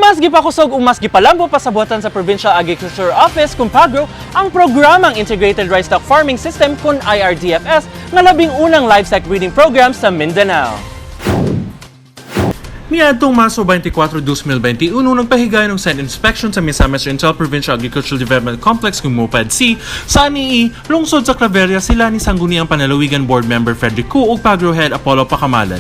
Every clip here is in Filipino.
Mas gipakusog o mas gipalambo pa sa buhatan sa Provincial Agriculture Office kung PAGRO ang programang Integrated Rice Stock Farming System kung IRDFS nga labing unang livestock breeding program sa Mindanao. Niadtong Marso 24, 2021, nagpahigay ng site inspection sa Misamis Oriental Provincial Agricultural Development Complex kung MOPAD-C sa Anii, lungsod sa Claveria sila ni Sangguniang Panalawigan Board Member Frederick Koo ug PAGRO Head Apollo Pacamalan.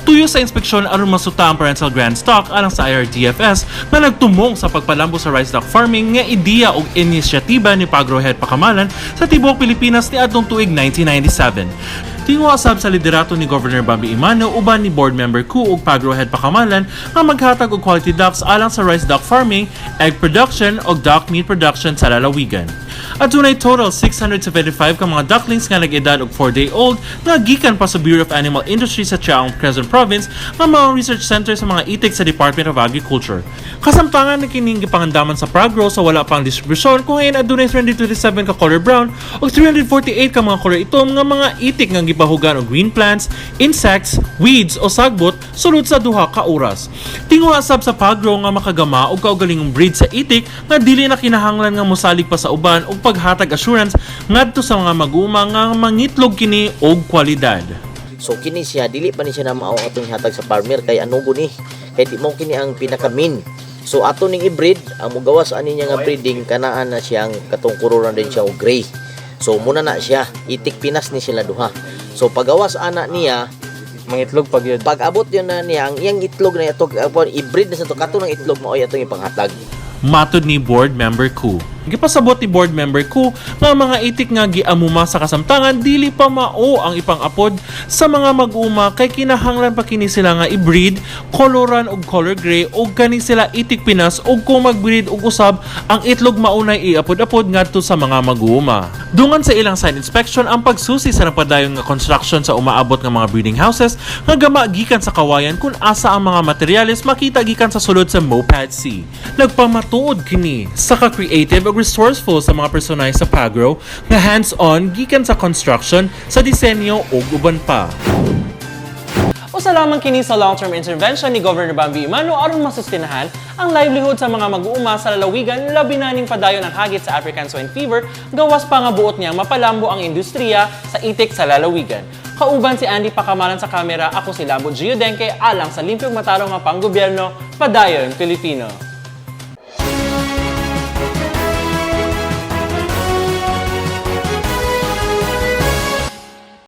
Tuyo sa inspeksyon aron masuta ang parental grand stock alang sa IRDFS na nagtumong sa pagpalambo sa rice stock farming nga ideya ug inisyatiba ni PAGRO Head Pacamalan sa tibuok Pilipinas niadtong tuig 1997. Tinguasab sa liderato ni Governor Bambi Imano uban ni Board Member Koo ug PAGRO Head Pacamalan nga maghatag og quality ducks alang sa rice duck farming, egg production ug duck meat production sa lalawigan. At dunay total 675 ka mga ducklings nga nag-edad og 4-day-old nga gikan pa sa Bureau of Animal Industry sa Chiang Quezon Province nga mga research center sa mga itik sa Department of Agriculture. Kasamtangan na kining gipangandaman sa PAGRO sa wala pang distribusyon kung ngayon adunay 327 ka color brown ug 348 ka mga color itom nga mga itik nga gipahugan og green plants, insects, weeds o sagbot sulod sa duha ka oras. Tinguha sa PAGRO nga makagama og kaugalingong breed sa itik nga dili na kinahanglan nga mosalig pa sa uban ug paghatag assurance ngadto sa mga mag-uuma nga mangitlog kini og kwalidad. So kini siya dili pa ni siya na mao atong hatag sa farmer kay ano guni kay di mo kini ang pinaka-main. So ato ning i-breed ang mogawas ani niya nga breeding kanaan na siyang katong kururan din siya og gray. So muna na siya itik Pinas ni sila duha. So pagawas ana niya Mangitlog pag yun. pag abot yun na niya ang iyang itlog na ito i-breed na sa to kato ng itlog mao atong ipanghatag. Matod ni Board Member Koo. Gipasabot ni Board Member Koo nga mga itik nga giamuma sa kasamtangan dili pa mao ang ipang-apod sa mga mag-uma kay kinahanglan pa kini sila nga i-breed, koloran og color gray og kani sila itik Pinas og kung mag-breed og usab ang itlog maunay iapod-apod ngadto sa mga mag-uma. Dungan sa ilang site inspection ang pagsusi sa napadayon nga construction sa umaabot nga mga breeding houses nga gama gikan sa kawayan kung asa ang mga materyales makita gikan sa sulod sa MOPAD-C. Nagpamatuod kini sa ka-creative ug resourceful sa mga personay sa PAGRO nga hands-on gikan sa construction, sa disenyo ug uban pa. Usa lamang kini sa long-term intervention ni Governor Bambi Imano aron masustinahan ang livelihood sa mga mag-uuma sa lalawigan labi na ning padayon ang hagit sa African swine fever gawas pa nga buot niyang mapalambo ang industriya sa itik sa lalawigan. Kauban si Andy Pacamalan sa kamera, ako si Labo Gio Denke alang sa limpyong matarong nga panggobyerno padayon Pilipino.